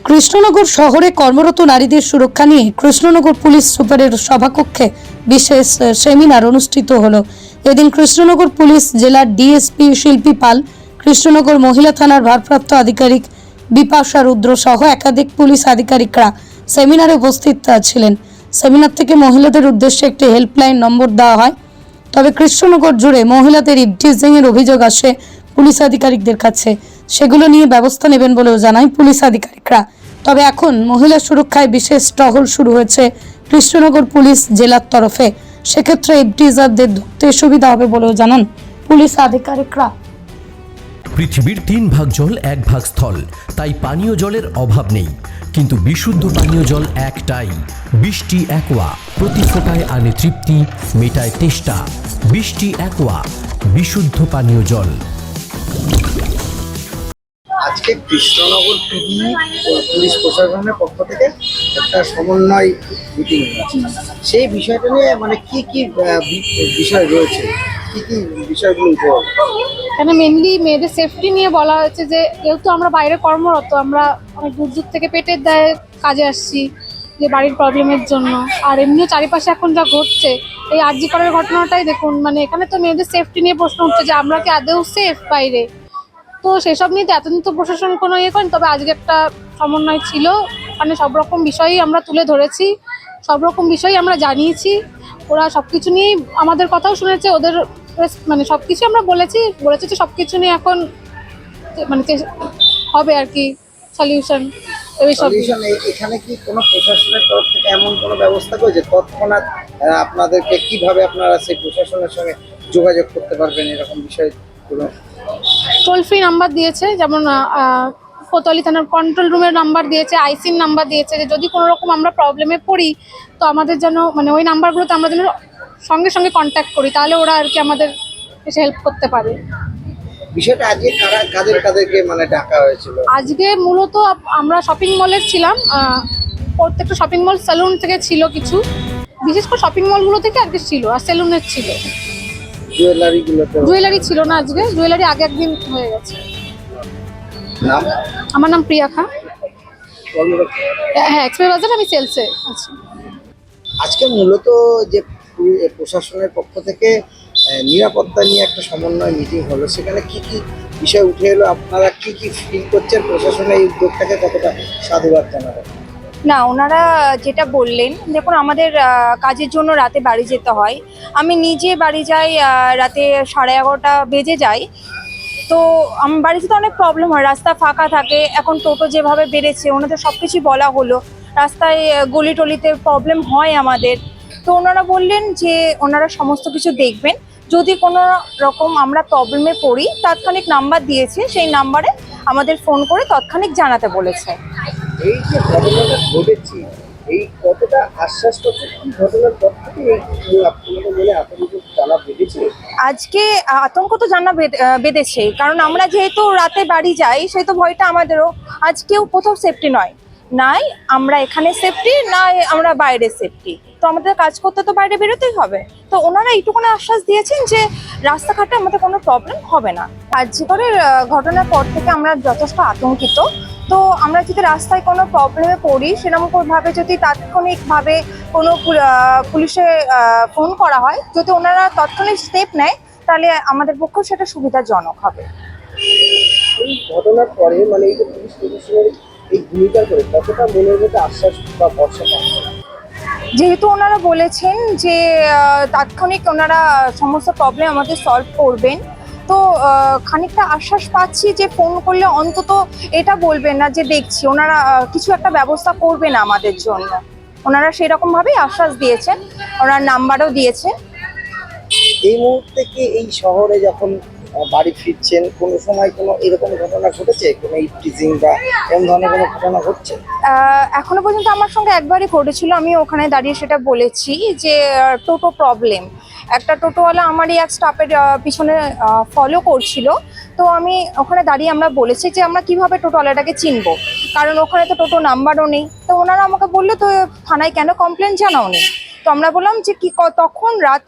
কৃষ্ণনগর শহরে কর্মরত নারীদের সুরক্ষা নিয়ে কৃষ্ণনগর পুলিশ সুপারের সভাকক্ষে বিশেষ সেমিনার অনুষ্ঠিত হলো। এদিন কৃষ্ণনগর পুলিশ জেলার ডিএসপি শিল্পী পাল, কৃষ্ণনগর মহিলা থানার ভারপ্রাপ্ত আধিকারিক বিপাশা রুদ্র সহ একাধিক পুলিশ আধিকারিকরা সেমিনারে উপস্থিত ছিলেন। সেমিনার থেকে মহিলাদের উদ্দেশ্যে একটি হেল্পলাইন নম্বর দেওয়া হয়। তবে কৃষ্ণনগর জুড়ে মহিলাদের ইভটিজিং এর অভিযোগ আসে পুলিশ আধিকারিকদের কাছে। সেগুলো নিয়ে ব্যবস্থা নেবেন বলেও জানায় পুলিশ আধিকারিকরা। তবে এখন মহিলা সুরক্ষায় বিশেষ টহল শুরু হয়েছে কৃষ্ণনগর পুলিশ জেলার তরফে। সেক্ষেত্রে ইভটিজারদের ধরতে সুবিধা হবে বলেও জানান পুলিশ আধিকারিকরা। পৃথিবীর 3 ভাগ জল 1 ভাগ স্থল, তাই পানীয় জলের অভাব নেই। কিন্তু বিশুদ্ধ পানীয় জল একটাই, বৃষ্টি অ্যাকোয়া। প্রতি ফোঁটায় আনে তৃপ্তি, মেটায় তেষ্টা। বৃষ্টি অ্যাকোয়া, বিশুদ্ধ পানীয় জল। আজকে কৃষ্ণনগর পিডি পুলিশ প্রশাসনের পক্ষ থেকে একটা সমন্বয় মিটিং হয়েছে। সেই বিষয়টা নিয়ে মানে কি কি বিষয় রয়েছে, কি কি বিষয়গুলো উঠে এখানে মেনলি মেয়েদের সেফটি নিয়ে বলা হয়েছে যে যেহেতু আমরা বাইরে কর্মরত, আমরা অনেক দূর দূর থেকে পেটের দায়ে কাজে আসছি যে বাড়ির প্রবলেমের জন্য। আর এমনিও চারিপাশে এখন যা ঘটছে, এই আরজি করের ঘটনাটাই দেখুন, মানে এখানে তো মেয়েদের সেফটি নিয়ে প্রশ্ন উঠছে যে আমরা কি আদৌ সেফ বাইরে। তো সেসব নিয়ে তো এতদিন তো প্রশাসন কোনো ইয়ে করেন, তবে আজকে একটা সমন্বয় ছিল। মানে সব রকম বিষয়ই আমরা তুলে ধরেছি, সব রকম বিষয়ই আমরা জানিয়েছি। ওরা সব কিছু নিয়েই আমাদের কথাও শুনেছে, ওদের মানে সব কিছু আমরা বলেছি যে সব কিছু নিয়ে এখন মানে হবে আর কি সলিউশন। এখানে কি কোনো প্রশাসনের তরফ থেকে এমন কোনো ব্যবস্থা করেছে তৎক্ষণাৎ আপনাদেরকে কিভাবে আপনারা সেই প্রশাসনের সঙ্গে যোগাযোগ করতে পারবেন, এরকম বিষয়গুলো? টোল ফ্রি নাম্বার দিয়েছে, যেমন কোতোয়ালি থানার কন্ট্রোল রুমের নাম্বার দিয়েছে, আইসির নাম্বার দিয়েছে, যে যদি কোনো রকম আমরা প্রবলেমে পড়ি তো আমাদের যেন মানে ওই নাম্বারগুলোতে আমরা যেন সঙ্গে সঙ্গে কন্ট্যাক্ট করি, তাহলে ওরা আর কি আমাদের এসে হেল্প করতে পারে। বিষয়টা আজকে কাদেরকে মানে ডাকা হয়েছিল? আজকে মূলত আমরা শপিং মলের ছিলাম, প্রত্যেকটা শপিং মল সেলুন থেকে ছিল কিছু, বিশেষ করে শপিং মলগুলো থেকে আজকে ছিল, আর সেলুনের ছিল। জুয়েলারি ছিল না আজকে, জুয়েলারি আগে একদিন হয়ে গেছে। আমার নাম প্রিয়া খান। হ্যাঁ, এক্সপ্রেস বাজার, আমি সেলসে আছি। আজকে মূলত যে প্রশাসনের পক্ষ থেকে নিরাপত্তা নিয়ে একটা সমন্বয় মিটিং হলো, সেখানে কি কি বিষয় উঠে এলো, আপনারা কি কি ফিল করছেন, প্রশাসনের এই উদ্যোগটাকে কতটা সাধুবাদ জানাবেন? না, ওনারা যেটা বললেন, দেখুন আমাদের কাজের জন্য রাতে বাড়ি যেতে হয়। আমি নিজে বাড়ি যাই রাতে 11:30 বেজে যায়। তো আমার বাড়িতে তো অনেক প্রবলেম হয়, রাস্তা ফাঁকা থাকে। এখন টোটো যেভাবে বেড়েছে, ওনাদের সব কিছুই বলা হলো, রাস্তায় গলি টলিতে প্রবলেম হয় আমাদের। তো ওনারা বললেন যে ওনারা সমস্ত কিছু দেখবেন, যদি কোনো রকম আমরা প্রবলেমে পড়ি তাৎক্ষণিক নাম্বার দিয়েছে, সেই নাম্বারে আমাদের ফোন করে তাৎক্ষণিক জানাতে বলেছে। এই যে ঘটনাটা ঘটেছে, এই কতটা আশ্বাস করছে, কি ঘটনার পর থেকে এই আপনাদের মনে আতঙ্ক জানা বেঁধেছে? আজকে আতঙ্ক তো জানা বেঁধেছে, কারণ আমরা যেহেতু রাতে বাড়ি যাই, সেই তো ভয়টা আমাদেরও। আজকেও কোথাও সেফটি নয়, নাই আমরা এখানে সেফটি, না আমরা বাইরে সেফটি। তো আমাদের কাজ করতে তো বাইরে বেরোতেই হবে। তো ওনারা এইটুকুনি আশ্বাস দিয়েছেন যে রাস্তাঘাটে আমাদের কোনো প্রবলেম হবে না। আরজিকরের ঘটনার পর থেকে আমরা যথেষ্ট আতঙ্কিত। তো আমরা যদি রাস্তায় কোনো প্রবলেমে পড়ি, সেরকমভাবে যদি তাৎক্ষণিকভাবে কোনো পুলিশে ফোন করা হয়, যদি ওনারা তাৎক্ষণিক স্টেপ নেয়, তাহলে আমাদের পক্ষেও সেটা সুবিধাজনক হবে। এই ঘটনার পরে মানে এই যে পুলিশ প্রশাসনের এই ভূমিকা করে কতটা মনের মধ্যে আশ্বাস বা ভরসা পাচ্ছে? যেহেতু ওনারা বলেছেন যে তাৎক্ষণিক ওনারা সমস্ত প্রবলেম আমাদের সলভ করবেন, তো খানিকটা আশ্বাস পাচ্ছি যে ফোন করলে অন্তত এটা বলবেন না যে দেখছি, ওনারা কিছু একটা ব্যবস্থা করবেন আমাদের জন্য। ওনারা সেরকমভাবেই আশ্বাস দিয়েছেন, ওনার নাম্বারও দিয়েছেন। এই মুহূর্তে কি এই শহরে যখন বাড়ি ফিরছেন, কোনো সময় কোনো এরকম ঘটনা ঘটেছে, কোনো ইভটিজিং বা এরকম ধরনের কোনো ঘটনা ঘটছে? এখনো পর্যন্ত আমার সঙ্গে একবারই ঘটেছিল, আমি ওখানে দাঁড়িয়ে সেটা বলেছি যে টোটো প্রবলেম। একটা টোটোওয়ালা আমারই এক স্টাফের পিছনে ফলো করছিল। তো আমি ওখানে দাঁড়িয়ে আমরা বলেছি যে আমরা কিভাবে টোটোওয়ালাটাকে চিনবো, কারণ ওখানে তো টোটো নাম্বারও নেই। তো ওনারা আমাকে বললো, তো থানায় কেন কমপ্লেন জানাও নি? তো আমরা বললাম যে কি, তখন রাত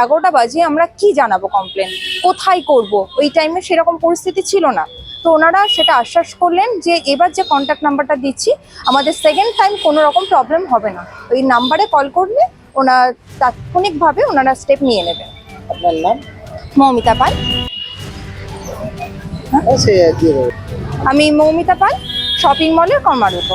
11টা বাজে, আমরা কি জানাবো কমপ্লেন, কোথায় করব? ওই টাইমে সেরকম পরিস্থিতি ছিল না। তো ওনারা সেটা আশ্বাস করলেন যে এবার যে কন্ট্যাক্ট নাম্বারটা দিচ্ছি আমাদের সেকেন্ড টাইম কোনো রকম প্রবলেম হবে না, ওই নাম্বারে কল করলে ওনারা তাৎক্ষণিকভাবে ওনারা স্টেপ নিয়ে নেবেন। আপনার নাম? মৌমিতা পাল। সে দিয়ে দেবো। আমি মৌমিতা পাল, শপিং মলের কর্মরত।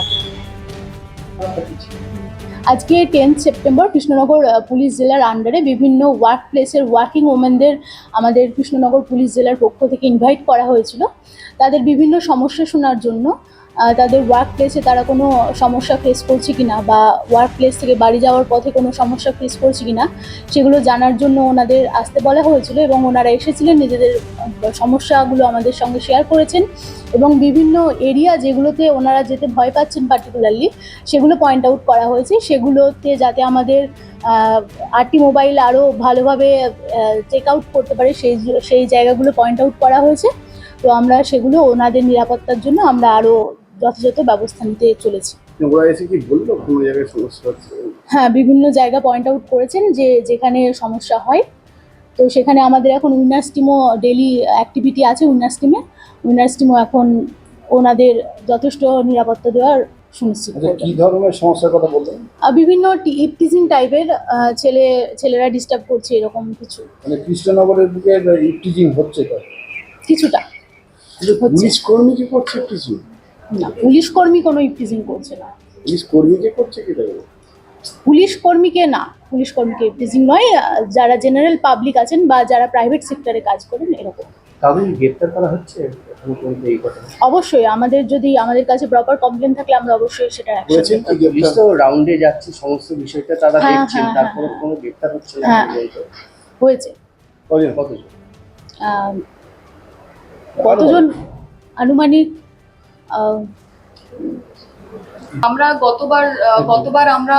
আজকে 10 সেপ্টেম্বর কৃষ্ণনগর পুলিশ জেলার আন্ডারে বিভিন্ন ওয়ার্ক প্লেসের ওয়ার্কিং ওমেনদের আমাদের কৃষ্ণনগর পুলিশ জেলার পক্ষ থেকে ইনভাইট করা হয়েছিল তাদের বিভিন্ন সমস্যা শোনার জন্য। তাদের ওয়ার্ক প্লেসে তারা কোনো সমস্যা ফেস করছে কিনা বা ওয়ার্ক প্লেস থেকে বাড়ি যাওয়ার পথে কোনো সমস্যা ফেস করছে কিনা সেগুলো জানার জন্য ওনাদের আসতে বলা হয়েছিল এবং ওনারা এসেছিলেন, নিজেদের সমস্যাগুলো আমাদের সঙ্গে শেয়ার করেছেন এবং বিভিন্ন এরিয়া যেগুলোতে ওনারা যেতে ভয় পাচ্ছেন পার্টিকুলারলি সেগুলো পয়েন্ট আউট করা হয়েছে, সেগুলোতে যাতে আমাদের আরটি মোবাইল আরও ভালোভাবে চেক আউট করতে পারে সেই জায়গাগুলো পয়েন্ট আউট করা হয়েছে। তো আমরা সেগুলো ওনাদের নিরাপত্তার জন্য আমরা আরও যথাযথ ব্যবস্থা নিতে চলেছি। হ্যাঁ, বিভিন্ন জায়গা পয়েন্ট আউট করেছেন যে যেখানে সমস্যা হয়, তো সেখানে আমাদের এখন উইনার্স টিমও ডেইলি অ্যাক্টিভিটি আছে। উইনার্স টিমও এখন ওনাদের যথেষ্ট নিরাপত্তা দেওয়ার সুনিশ্চিত করবে। কি ধরনের সমস্যার কথা বললেন? বিভিন্ন ইপটিজিং টাইপের ছেলেরা ডিস্টার্ব করছে এরকম কিছু। মানে কৃষ্ণনগরের দিকে ইপটিজিং হচ্ছে তো কিছুটা। পুলিশ কর্মী কি করছে কিছু? না, পুলিশ কর্মী কোনো ইপটিজিং করছে না। পুলিশ কর্মীকে করছে কি তাই? পুলিশ কর্মীকে ইপটিজিং নয়, যারা জেনারেল পাবলিক আছেন বা যারা প্রাইভেট সেক্টরে কাজ করেন এরকম। তাহলে গ্রেফতার করা হচ্ছে এখন পর্যন্ত এই কথা? অবশ্যই আমাদের কাছে প্রপার কমপ্লেন থাকলে আমরা অবশ্যই সেটা অ্যাকশন বলেছেন নেব। কি পুলিশ তো রাউন্ডে যাচ্ছে, সমস্ত বিষয়টা তারা দেখছেন, তারপরে কোনো গ্রেফতার হচ্ছে না? হয়েছে। কতজন? কতজন আনুমানিক আমরা গতবার আমরা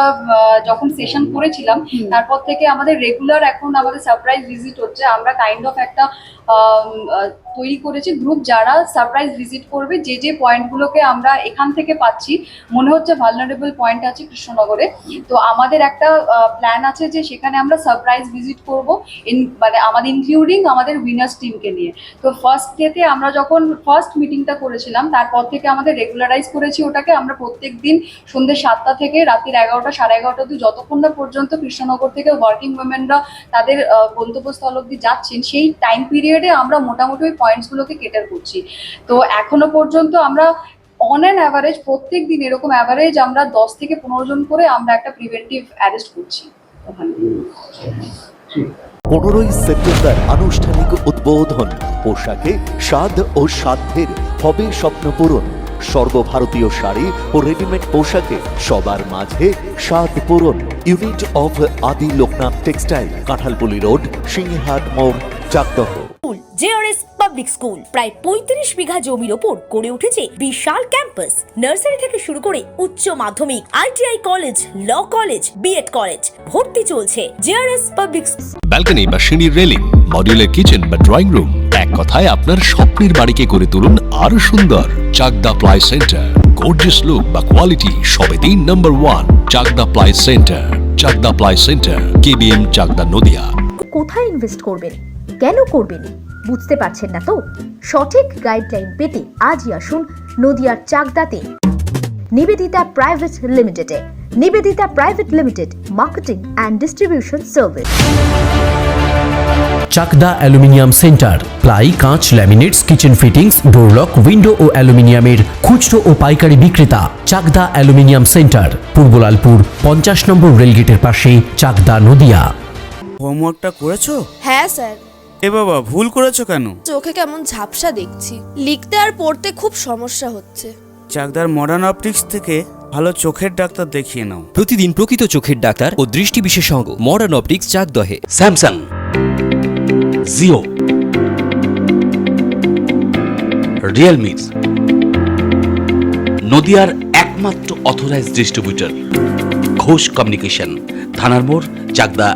যখন সেশন করেছিলাম তারপর থেকে আমাদের রেগুলার এখন আমাদের সারপ্রাইজ ভিজিট হচ্ছে। আমরা কাইন্ড অফ একটা তৈরি করেছি গ্রুপ, যারা সারপ্রাইজ ভিজিট করবে। যে পয়েন্টগুলোকে আমরা এখান থেকে পাচ্ছি মনে হচ্ছে ভালনারেবল পয়েন্ট আছে কৃষ্ণনগরে, তো আমাদের একটা প্ল্যান আছে যে সেখানে আমরা সারপ্রাইজ ভিজিট করব, মানে আমাদের ইনক্লুডিং আমাদের উইনার্স টিমকে নিয়ে। তো ফার্স্ট ডেতে আমরা যখন ফার্স্ট মিটিংটা করেছিলাম তারপর থেকে আমাদের রেগুলারাইজ করেছি ওটাকে। আমরা প্রত্যেক দিন সন্ধ্যে 7টা থেকে রাত্রির 11টা 11:30 অবধি যতক্ষণ না পর্যন্ত কৃষ্ণনগর থেকে ওয়ার্কিং উইমেনরা তাদের গন্তব্যস্থল অবধি যাচ্ছেন সেই টাইম পিরিয়ডে আমরা মোটামুটি ওই পয়েন্টসগুলোকে কেটার করছি। তো এখনো পর্যন্ত আমরা অন অ্যান অ্যাভারেজ প্রত্যেক দিন এরকম অ্যাভারেজ আমরা 10 থেকে 15 জন করে আমরা একটা প্রিভেন্টিভ অ্যারেস্ট করছি ওখানে। 15ই সেপ্টেম্বর আনুষ্ঠানিক উদ্বোধন। পোশাকে স্বাদ ও সাধ্যের হবে স্বপ্ন পূরণ। সর্বভারতীয় শাড়ি ও রেডিমেড পোশাকে সবার মাঝে স্বাদ পূরণ। ইউনিট অফ আদি লোকনাথ টেক্সটাইল, কাঁঠালপুলি রোড, সিংহাট মোড়, চাকদহ। জেআরএস পাবলিক স্কুল প্রায় 35 বিঘা জমির ওপর গড়ে উঠেছে বিশাল ক্যাম্পাস। নার্সারি থেকে শুরু করে উচ্চ মাধ্যমিক, ITI college, law college, BEd college ভর্তি চলছে। জেআরএস পাবলিক ব্যালকনি বা সিঁড়ির রেলিং, মডিউলার কিচেন বা ড্রয়িং রুম, এক কথায় আপনার স্বপ্নের বাড়িকে করে তুলুন আরো সুন্দর। Chakdah ply centre, gorgeous look বা কোয়ালিটি সবে 3 নম্বর 1 Chakdah ply centre. Chakdah ply centre, KBM, Chakdah, Nadia. কোথায় ইনভেস্ট করবেন, কেন করবেন বুঝতে পারছেন না তো? সঠিক গাইডলাইন পেতে আজই আসুন নদিয়ার চাকদাতে নিবেদিতা প্রাইভেট লিমিটেডে। Nivedita private limited, marketing and distribution service. Chakdah aluminium centre, ply, কাঁচ, laminates, kitchen fittings, door lock, window ও অ্যালুমিনিয়ামের খুচরো ও পাইকারি বিক্রেতা। Chakdah aluminium centre, Purbalalpur 50 number রেলগেটের পাশে, চাকদা, নদিয়া। হোমওয়ার্কটা করেছো? হ্যাঁ স্যার। এ বাবা, ভুল করেছো কেন? চোখে কেমন ঝাপসা দেখছি, লিখতে আর পড়তে খুব সমস্যা হচ্ছে। চাকদার মডার্ন অপটিক্স থেকে ভালো চোখের ডাক্তার দেখিয়ে নাও। প্রতিদিন প্রকৃত চোখের ডাক্তার ও দৃষ্টি বিশেষজ্ঞ মডার্ন অপটিক্স, চাকদহে। স্যামসাং, জিও, রিয়েলমি, নদিয়ার একমাত্র অথরাইজড ডিস্ট্রিবিউটর ঘোষ কমিউনিকেশন, থানার মোড়, চাকদা।